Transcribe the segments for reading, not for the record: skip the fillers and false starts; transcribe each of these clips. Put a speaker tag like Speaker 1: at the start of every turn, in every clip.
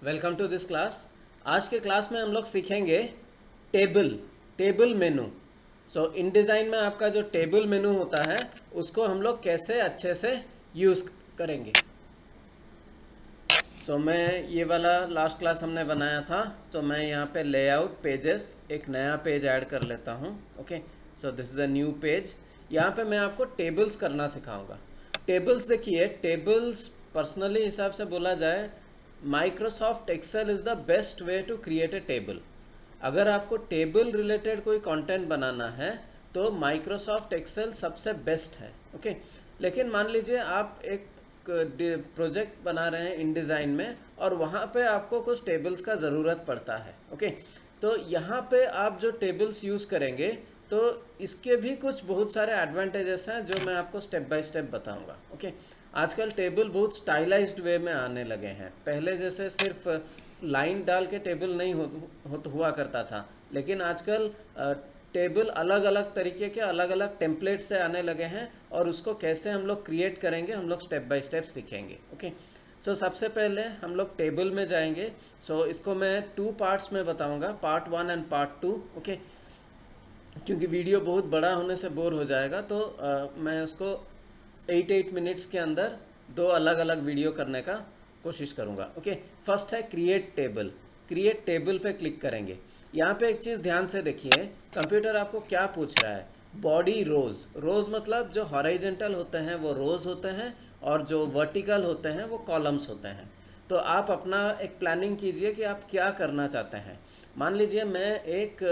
Speaker 1: Welcome to this class. आज के class में हम लोग सीखेंगे टेबल मेनू। सो इन डिज़ाइन में आपका जो टेबल मेनू होता है उसको हम लोग कैसे अच्छे से यूज़ करेंगे। मैं ये वाला लास्ट क्लास हमने बनाया था, तो मैं यहाँ पे लेआउट पेजेस एक नया पेज ऐड कर लेता हूँ। Okay, so this is a new page. यहाँ पे मैं आपको टेबल्स करना सिखाऊंगा। टेबल्स देखिए, टेबल्स पर्सनली हिसाब से बोला जाए, Microsoft Excel is the best way to create a table. अगर आपको टेबल रिलेटेड कोई कंटेंट बनाना है तो माइक्रोसॉफ्ट एक्सेल सबसे बेस्ट है। ओके, लेकिन मान लीजिए आप एक प्रोजेक्ट बना रहे हैं इन डिज़ाइन में और वहाँ पे आपको कुछ टेबल्स का ज़रूरत पड़ता है। ओके, तो यहाँ पे आप जो टेबल्स यूज़ करेंगे तो इसके भी कुछ बहुत सारे एडवांटेजेस हैं जो मैं आपको स्टेप बाय स्टेप बताऊंगा। ओके, आजकल टेबल बहुत स्टाइलाइज्ड वे में आने लगे हैं। पहले जैसे सिर्फ लाइन डाल के टेबल नहीं हुआ करता था, लेकिन आजकल टेबल अलग अलग तरीके के अलग अलग टेम्पलेट से आने लगे हैं और उसको कैसे हम लोग क्रिएट करेंगे हम लोग स्टेप बाय स्टेप सीखेंगे। ओके, सबसे पहले हम लोग टेबल में जाएंगे। इसको मैं 2 पार्ट्स में बताऊंगा, पार्ट 1 एंड पार्ट 2। ओके, क्योंकि वीडियो बहुत बड़ा होने से बोर हो जाएगा, तो मैं उसको 8 मिनट्स के अंदर 2 अलग अलग वीडियो करने का कोशिश करूँगा। ओके, फर्स्ट है क्रिएट टेबल। क्रिएट टेबल पे क्लिक करेंगे। यहाँ पे एक चीज़ ध्यान से देखिए, कंप्यूटर आपको क्या पूछ रहा है। बॉडी रोज, रोज मतलब जो हॉरिजॉन्टल होते हैं वो रोज होते हैं और जो वर्टिकल होते हैं वो कॉलम्स होते हैं। तो आप अपना एक प्लानिंग कीजिए कि आप क्या करना चाहते हैं। मान लीजिए मैं एक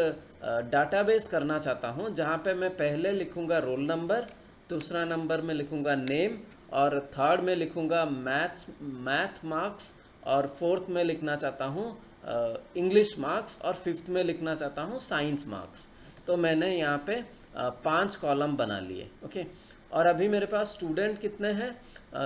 Speaker 1: डाटाबेस करना चाहता हूँ जहाँ पे मैं पहले लिखूँगा रोल नंबर, दूसरा नंबर में लिखूँगा नेम, और थर्ड में लिखूँगा मैथ मार्क्स, और फोर्थ में लिखना चाहता हूँ इंग्लिश मार्क्स, और फिफ्थ में लिखना चाहता हूँ साइंस मार्क्स। तो मैंने यहाँ पे 5 कॉलम बना लिए। ओके, और अभी मेरे पास स्टूडेंट कितने हैं,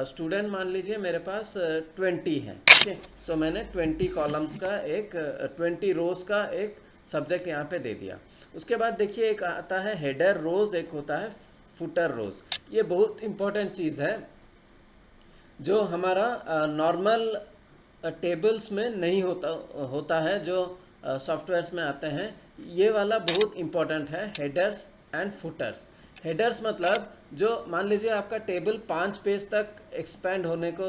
Speaker 1: स्टूडेंट मान लीजिए मेरे पास 20 हैं। ओके, मैंने 20 कॉलम्स का एक 20 रोज का एक सब्जेक्ट यहाँ पे दे दिया। उसके बाद देखिए एक आता है हेडर रोज, एक होता है फुटर रोज। ये बहुत इंपॉर्टेंट चीज़ है जो हमारा नॉर्मल टेबल्स में नहीं होता है, जो सॉफ्टवेयर्स में आते हैं। ये वाला बहुत इंपॉर्टेंट है, हेडर्स एंड फुटर्स। हेडर्स मतलब जो मान लीजिए आपका टेबल 5 पेज तक एक्सपेंड होने को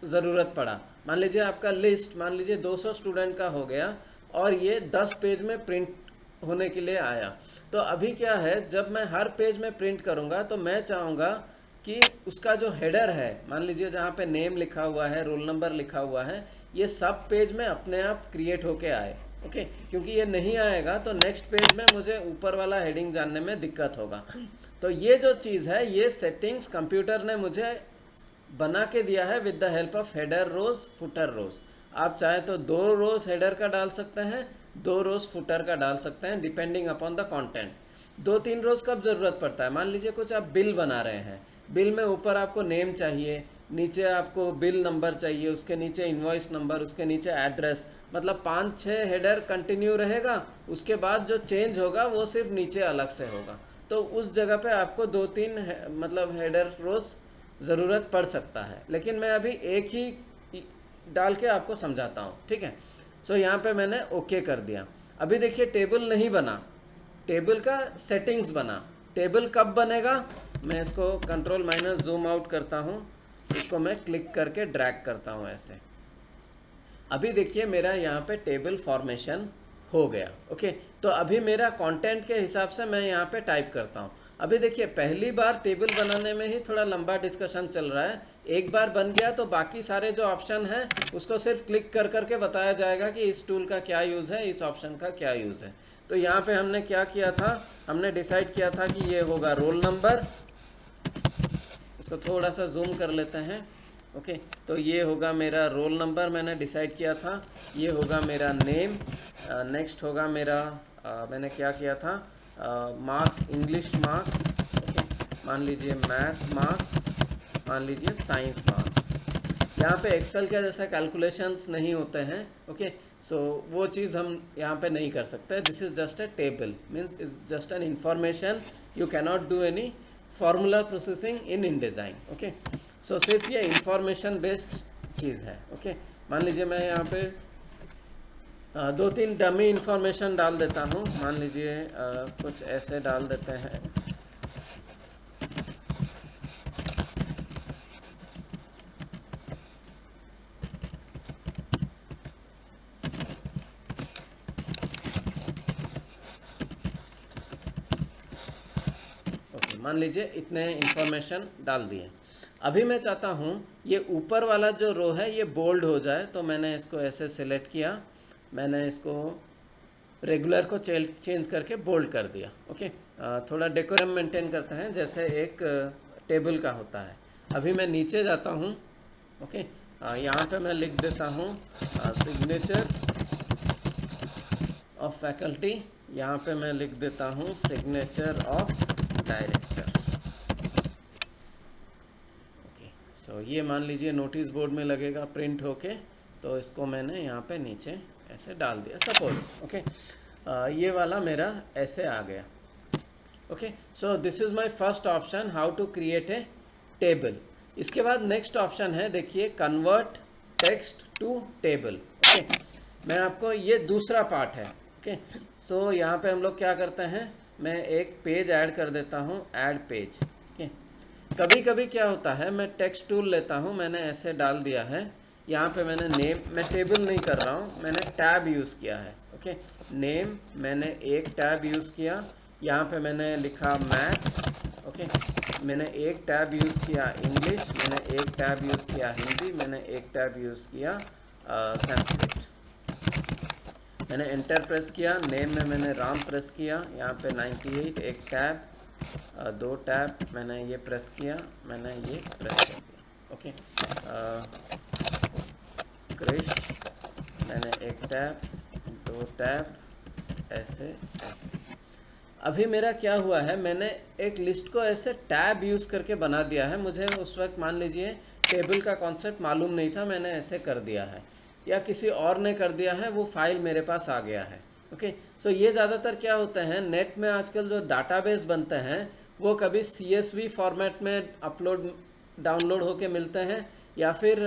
Speaker 1: ज़रूरत पड़ा। मान लीजिए आपका लिस्ट मान लीजिए 200 स्टूडेंट का हो गया और ये 10 पेज में प्रिंट होने के लिए आया। तो अभी क्या है, जब मैं हर पेज में प्रिंट करूँगा तो मैं चाहूँगा कि उसका जो हेडर है, मान लीजिए जहाँ पे नेम लिखा हुआ है, रोल नंबर लिखा हुआ है, ये सब पेज में अपने आप क्रिएट होके आए। ओके, क्योंकि ये नहीं आएगा तो नेक्स्ट पेज में मुझे ऊपर वाला हेडिंग जानने में दिक्कत होगा। तो ये जो चीज़ है, ये सेटिंग्स कंप्यूटर ने मुझे बना के दिया है with the help of header rows footer rows. आप चाहे तो 2 रोज हेडर का डाल सकते हैं, 2 रोज फुटर का डाल सकते हैं, डिपेंडिंग अपॉन द कंटेंट। 2-3 रोज कब ज़रूरत पड़ता है, मान लीजिए कुछ आप बिल बना रहे हैं, बिल में ऊपर आपको नेम चाहिए, नीचे आपको बिल नंबर चाहिए, उसके नीचे इनवॉइस नंबर, उसके नीचे एड्रेस, मतलब 5-6 हेडर कंटिन्यू रहेगा। उसके बाद जो चेंज होगा वो सिर्फ नीचे अलग से होगा। तो उस जगह पे आपको 2-3 मतलब हेडर रोज ज़रूरत पड़ सकता है, लेकिन मैं अभी एक ही डाल के आपको समझाता हूँ। ठीक है, यहाँ पे मैंने ओके कर दिया। अभी देखिए टेबल नहीं बना, टेबल का सेटिंग्स बना। टेबल कब बनेगा, मैं इसको कंट्रोल माइनस जूम आउट करता हूँ, इसको मैं क्लिक करके ड्रैग करता हूँ ऐसे। अभी देखिए मेरा यहाँ पे टेबल फॉर्मेशन हो गया। ओके, तो अभी मेरा कंटेंट के हिसाब से मैं यहाँ पे टाइप करता हूँ। अभी देखिए पहली बार टेबल बनाने में ही थोड़ा लंबा डिस्कशन चल रहा है। एक बार बन गया तो बाकी सारे जो ऑप्शन हैं उसको सिर्फ क्लिक कर करके बताया जाएगा कि इस टूल का क्या यूज़ है, इस ऑप्शन का क्या यूज़ है। तो यहाँ पे हमने क्या किया था, हमने डिसाइड किया था कि ये होगा रोल नंबर। इसको थोड़ा सा जूम कर लेते हैं। ओके, तो ये होगा मेरा रोल नंबर, मैंने डिसाइड किया था। ये होगा मेरा नेम, नेक्स्ट होगा मेरा मैंने क्या किया था, मार्क्स, इंग्लिश मार्क्स, ओके, मान लीजिए मैथ मार्क्स, मान लीजिए साइंस मार्क्स। यहाँ पे एक्सेल के जैसा कैलकुलेशंस नहीं होते हैं। ओके, वो चीज़ हम यहाँ पे नहीं कर सकते। This is just a table, means is just an information, you cannot do any formula processing in InDesign। Okay, सिर्फ ये इंफॉर्मेशन बेस्ड चीज़ है। ओके, मान लीजिए मैं यहाँ पे 2-3 डमी इंफॉर्मेशन डाल देता हूँ। मान लीजिए कुछ ऐसे डाल देते हैं। ओके, मान लीजिए इतने इंफॉर्मेशन डाल दिए। अभी मैं चाहता हूँ ये ऊपर वाला जो रो है ये बोल्ड हो जाए, तो मैंने इसको ऐसे सिलेक्ट किया, मैंने इसको रेगुलर को चेंज करके बोल्ड कर दिया। ओके, थोड़ा डेकोरम मेंटेन करते हैं जैसे एक टेबल का होता है। अभी मैं नीचे जाता हूँ। ओके, यहाँ पे मैं लिख देता हूँ सिग्नेचर ऑफ फैकल्टी, यहाँ पे मैं लिख देता हूँ सिग्नेचर ऑफ डायरेक्टर। ओके, सो ये मान लीजिए नोटिस बोर्ड में लगेगा प्रिंट होके, तो इसको मैंने यहाँ पे नीचे ऐसे डाल दिया सपोज। ओके, ये वाला मेरा ऐसे आ गया। Okay, so this is my first option, how to create a table. इसके बाद नेक्स्ट ऑप्शन है, देखिए, convert text to table. Okay, मैं आपको ये दूसरा पार्ट है। ओके, सो यहाँ पे हम लोग क्या करते हैं, मैं एक पेज ऐड कर देता हूँ, ऐड पेज। ओके, कभी कभी क्या होता है, मैं टेक्स्ट टूल लेता हूँ, मैंने ऐसे डाल दिया है, यहाँ पे मैंने नेम, मैं टेबल नहीं कर रहा हूँ, मैंने टैब यूज़ किया है। ओके, नेम मैंने एक टैब यूज़ किया, यहाँ पे मैंने लिखा मैथ्स। ओके, मैंने एक टैब यूज़ किया इंग्लिश, मैंने एक टैब यूज़ किया हिंदी, मैंने एक टैब यूज़ किया संस्कृत। मैंने एंटर प्रेस किया, नेम में मैंने राम प्रेस किया, यहाँ पे 98 एक टैब, 2 टैब, मैंने ये प्रेस किया, मैंने ये प्रेस कर दिया। ओके, क्रिश मैंने एक टैब, 2 टैब, ऐसे ऐसे। अभी मेरा क्या हुआ है, मैंने एक लिस्ट को ऐसे टैब यूज़ करके बना दिया है। मुझे उस वक्त मान लीजिए टेबल का कॉन्सेप्ट मालूम नहीं था, मैंने ऐसे कर दिया है, या किसी और ने कर दिया है, वो फाइल मेरे पास आ गया है। ओके, सो ये ज़्यादातर क्या होता है, नेट में आजकल जो डाटाबेस बनते हैं वो कभी CSV फॉर्मेट में डाउनलोड होके मिलते हैं, या फिर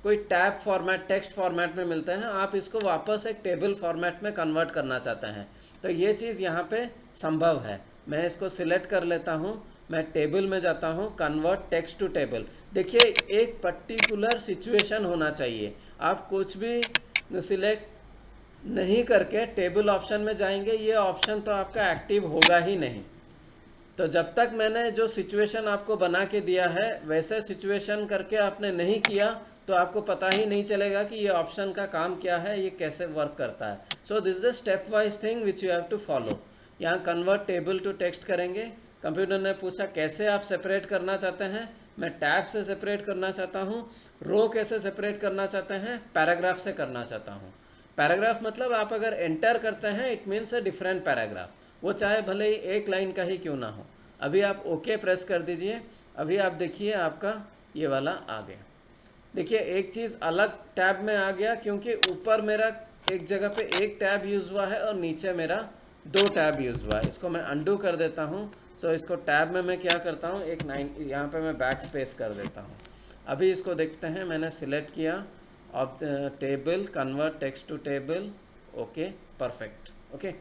Speaker 1: कोई टैब फॉर्मेट, टेक्स्ट फॉर्मेट में मिलते हैं। आप इसको वापस एक टेबल फॉर्मेट में कन्वर्ट करना चाहते हैं, तो ये चीज़ यहाँ पे संभव है। मैं इसको सिलेक्ट कर लेता हूँ, मैं टेबल में जाता हूँ, कन्वर्ट टेक्स्ट टू टेबल। देखिए, एक पर्टिकुलर सिचुएशन होना चाहिए, आप कुछ भी सिलेक्ट नहीं करके टेबल ऑप्शन में जाएंगे, ये ऑप्शन तो आपका एक्टिव होगा ही नहीं। तो जब तक मैंने जो सिचुएशन आपको बना के दिया है वैसे सिचुएशन करके आपने नहीं किया, तो आपको पता ही नहीं चलेगा कि ये ऑप्शन का काम क्या है, ये कैसे वर्क करता है। So this is the step wise thing which you have to follow. यहाँ कन्वर्ट टेबल टू टेक्स्ट करेंगे। कंप्यूटर ने पूछा कैसे आप सेपरेट करना चाहते हैं, मैं टैब से सेपरेट करना चाहता हूँ। रो कैसे सेपरेट करना चाहते हैं, पैराग्राफ से करना चाहता हूँ। पैराग्राफ मतलब आप अगर एंटर करते हैं it means a different paragraph, वो चाहे भले ही एक लाइन का ही क्यों ना हो। अभी आप ओके प्रेस कर दीजिए, अभी आप देखिए आपका ये वाला आ गया। देखिए, एक चीज़ अलग टैब में आ गया, क्योंकि ऊपर मेरा एक जगह पे एक टैब यूज़ हुआ है और नीचे मेरा 2 टैब यूज़ हुआ है। इसको मैं अंडू कर देता हूँ। सो इसको टैब में मैं क्या करता हूँ, एक 9 यहाँ पे मैं बैक स्पेस कर देता हूँ। अभी इसको देखते हैं, मैंने सिलेक्ट किया of table, convert text to table. Okay, perfect. Okay,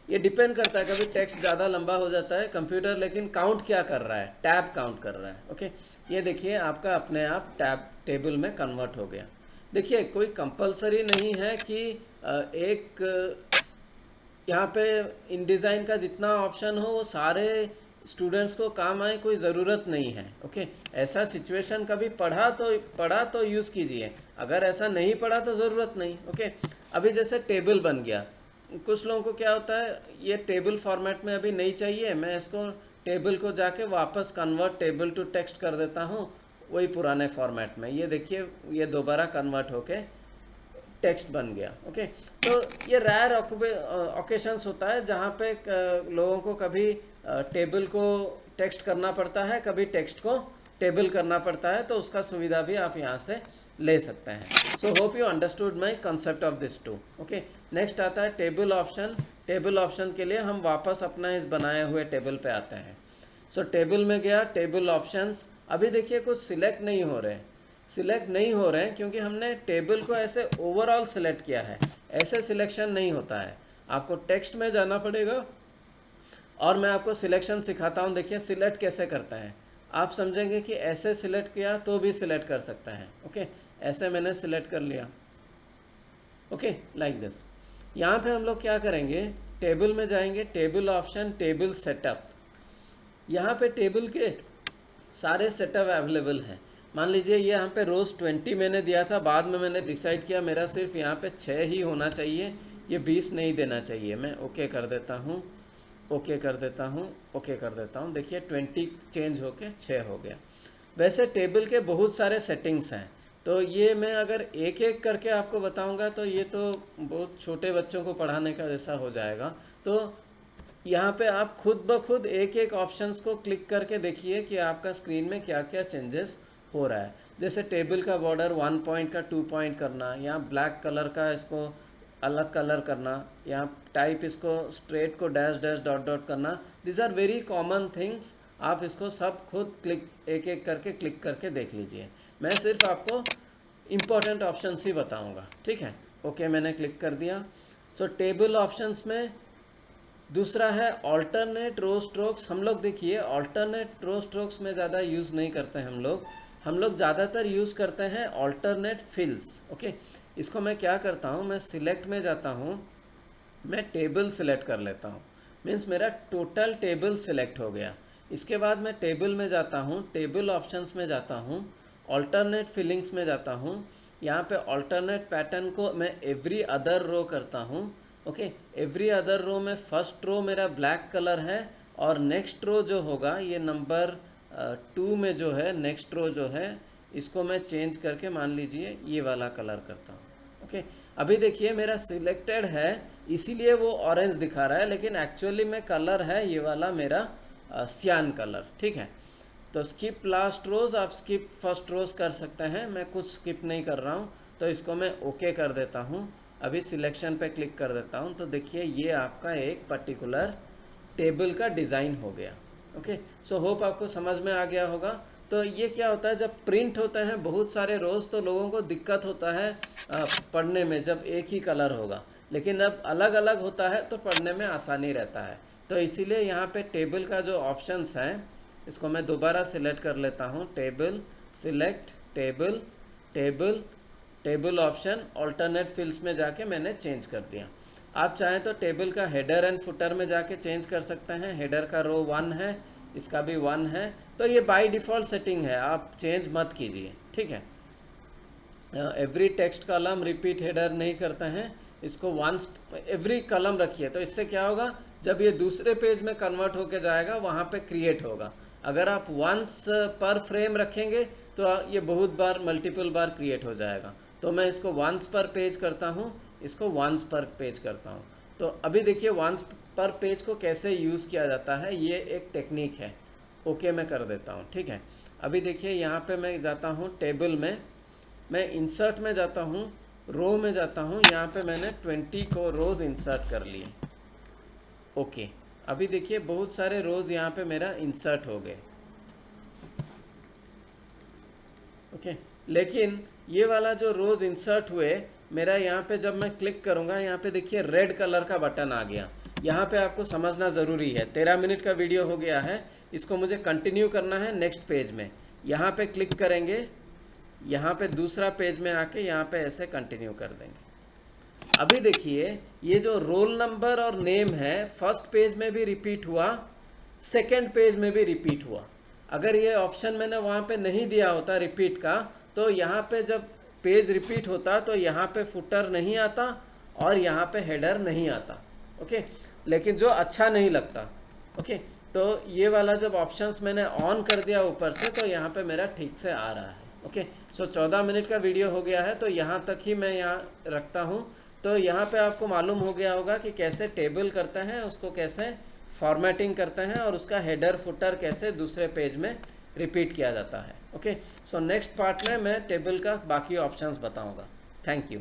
Speaker 1: ये डिपेंड करता है, कभी टेक्स्ट ज़्यादा लंबा हो जाता है कंप्यूटर, लेकिन काउंट क्या कर रहा है, टैब काउंट कर रहा है। ओके, ये देखिए आपका अपने आप टैब टेबल में कन्वर्ट हो गया। देखिए, कोई कंपलसरी नहीं है कि एक यहाँ पे इन डिज़ाइन का जितना ऑप्शन हो वो सारे स्टूडेंट्स को काम आए, कोई ज़रूरत नहीं है। ओके, ऐसा सिचुएशन कभी पढ़ा तो यूज़ कीजिए, अगर ऐसा नहीं पढ़ा तो ज़रूरत नहीं। ओके, अभी जैसे टेबल बन गया, कुछ लोगों को क्या होता है, ये टेबल फॉर्मेट में अभी नहीं चाहिए, मैं इसको टेबल को जाके वापस कन्वर्ट टेबल टू टेक्स्ट कर देता हूँ वही पुराने फॉर्मेट में। ये देखिए, ये दोबारा कन्वर्ट होके टेक्स्ट बन गया। ओके, तो ये रेयर ओकेशंस होता है जहाँ पे लोगों को कभी टेबल को टेक्स्ट करना पड़ता है, कभी टेक्स्ट को टेबल करना पड़ता है, तो उसका सुविधा भी आप यहाँ से ले सकते हैं। So hope you understood my concept of this too. Okay, next आता है टेबल ऑप्शन। टेबल ऑप्शन के लिए हम वापस अपना इस बनाए हुए टेबल पे आते हैं। सो टेबल में गया, टेबल ऑप्शंस। अभी देखिए कुछ सिलेक्ट नहीं हो रहे, सिलेक्ट नहीं हो रहे हैं क्योंकि हमने टेबल को ऐसे ओवरऑल सिलेक्ट किया है। ऐसे सिलेक्शन नहीं होता है, आपको टेक्स्ट में जाना पड़ेगा और मैं आपको सिलेक्शन सिखाता हूँ। देखिए सिलेक्ट कैसे करते हैं, आप समझेंगे कि ऐसे सिलेक्ट किया तो भी सिलेक्ट कर सकते हैं। ओके, ऐसे मैंने सिलेक्ट कर लिया। Okay, like this. यहाँ पे हम लोग क्या करेंगे, टेबल में जाएंगे, टेबल ऑप्शन, टेबल सेटअप। यहाँ पे टेबल के सारे सेटअप अवेलेबल हैं। मान लीजिए ये यहाँ पे रोज़ 20 मैंने दिया था, बाद में मैंने डिसाइड किया मेरा सिर्फ यहाँ पे 6 ही होना चाहिए, ये 20 नहीं देना चाहिए। मैं ओके कर देता हूँ, ओके कर देता हूँ, ओके कर देता हूँ। देखिए 20 चेंज होके 6 हो गया। वैसे टेबल के बहुत सारे सेटिंग्स हैं, तो ये मैं अगर एक एक करके आपको बताऊंगा तो ये तो बहुत छोटे बच्चों को पढ़ाने का जैसा हो जाएगा। तो यहाँ पे आप खुद ब खुद एक एक ऑप्शंस को क्लिक करके देखिए कि आपका स्क्रीन में क्या क्या चेंजेस हो रहा है। जैसे टेबल का बॉर्डर 1 पॉइंट का 2 पॉइंट करना, यहाँ ब्लैक कलर का इसको अलग कलर करना, यहाँ टाइप इसको स्ट्रेट को डैश डैश डॉट डॉट करना। This are very common things, आप इसको सब खुद क्लिक एक एक करके क्लिक करके देख लीजिए। मैं सिर्फ आपको इम्पोर्टेंट ऑप्शंस ही बताऊंगा, ठीक है। ओके, मैंने क्लिक कर दिया। सो टेबल ऑप्शंस में दूसरा है ऑल्टरनेट रो स्ट्रोक्स। हम लोग देखिए ऑल्टरनेट रो स्ट्रोक्स में ज़्यादा यूज़ नहीं करते हैं हम लोग ज़्यादातर यूज़ करते हैं ऑल्टरनेट फिल्स। ओके, इसको मैं क्या करता हूँ, मैं सिलेक्ट में जाता हूँ, मैं टेबल सिलेक्ट कर लेता हूँ, मीन्स मेरा टोटल टेबल सिलेक्ट हो गया। इसके बाद मैं टेबल में जाता हूँ, टेबल ऑप्शंस में जाता हूँ, ऑल्टरनेट फिलिंग्स में जाता हूँ। यहाँ पे ऑल्टरनेट पैटर्न को मैं एवरी अदर रो करता हूँ। ओके, एवरी अदर रो में फर्स्ट रो मेरा ब्लैक कलर है और नेक्स्ट रो जो होगा ये नंबर 2 में जो है नेक्स्ट रो जो है इसको मैं चेंज करके मान लीजिए ये वाला कलर करता हूँ। ओके, अभी देखिए मेरा सिलेक्टेड है इसीलिए वो ऑरेंज दिखा रहा है, लेकिन एक्चुअली में कलर है ये वाला मेरा सियान कलर, ठीक है। तो स्किप लास्ट रोज, आप स्किप फर्स्ट रोज कर सकते हैं, मैं कुछ स्किप नहीं कर रहा हूँ, तो इसको मैं ओके कर देता हूँ। अभी सिलेक्शन पे क्लिक कर देता हूँ, तो देखिए ये आपका एक पर्टिकुलर टेबल का डिज़ाइन हो गया। ओके, सो होप आपको समझ में आ गया होगा। तो ये क्या होता है, जब प्रिंट होते हैं बहुत सारे रोज़ तो लोगों को दिक्कत होता है पढ़ने में जब एक ही कलर होगा, लेकिन जब अलग अलग होता है तो पढ़ने में आसानी रहता है। तो इसीलिए यहाँ पे टेबल का जो ऑप्शंस हैं इसको मैं दोबारा सिलेक्ट कर लेता हूँ, table, select, table, table, table option, alternate fields में जाके मैंने चेंज कर दिया। आप चाहें तो टेबल का हेडर एंड फुटर में जाके चेंज कर सकते हैं। हेडर का रो 1 है, इसका भी 1 है, तो ये बाय डिफ़ॉल्ट सेटिंग है, आप चेंज मत कीजिए, ठीक है। Every text column repeat header नहीं करते हैं, इसको वंस एवरी कॉलम रखिए, तो इससे क्या होगा जब ये दूसरे पेज में कन्वर्ट होके जाएगा वहाँ पे क्रिएट होगा। अगर आप वंस पर फ्रेम रखेंगे तो ये बहुत बार मल्टीपल बार क्रिएट हो जाएगा। तो मैं इसको वंस पर पेज करता हूँ, इसको वंस पर पेज करता हूँ। तो अभी देखिए वंस पर पेज को कैसे यूज़ किया जाता है, ये एक टेक्निक है। ओके मैं कर देता हूँ, ठीक है। अभी देखिए यहाँ पे मैं जाता हूँ टेबल में, मैं इंसर्ट में जाता हूँ, रो में जाता हूँ, यहाँ पे मैंने 20 को रोज़ इंसर्ट कर लिए। ओके, अभी देखिए बहुत सारे रोज़ यहाँ पे मेरा इंसर्ट हो गए। ओके, लेकिन ये वाला जो रोज़ इंसर्ट हुए मेरा यहाँ पे जब मैं क्लिक करूँगा यहाँ पे देखिए रेड कलर का बटन आ गया। यहाँ पे आपको समझना ज़रूरी है, 13 मिनट का वीडियो हो गया है, इसको मुझे कंटिन्यू करना है नेक्स्ट पेज में। यहाँ पे क्लिक करेंगे, यहाँ पे दूसरा पेज में आके यहाँ पे ऐसे कंटिन्यू कर देंगे। अभी देखिए ये जो रोल नंबर और नेम है फर्स्ट पेज में भी रिपीट हुआ, सेकंड पेज में भी रिपीट हुआ। अगर ये ऑप्शन मैंने वहाँ पे नहीं दिया होता रिपीट का तो यहाँ पे जब पेज रिपीट होता तो यहाँ पे फुटर नहीं आता और यहाँ पे हेडर नहीं आता। ओके, लेकिन जो अच्छा नहीं लगता। ओके, तो ये वाला जब ऑप्शंस मैंने ऑन कर दिया ऊपर से तो यहाँ पे मेरा ठीक से आ रहा है। ओके, सो 14 मिनट का वीडियो हो गया है तो यहाँ तक ही मैं यहाँ रखता हूँ। तो यहाँ पे आपको मालूम हो गया होगा कि कैसे टेबल करते हैं, उसको कैसे फॉर्मेटिंग करते हैं और उसका हेडर फुटर कैसे दूसरे पेज में रिपीट किया जाता है। ओके, सो नेक्स्ट पार्ट में मैं टेबल का बाकी ऑप्शंस बताऊंगा। Thank you.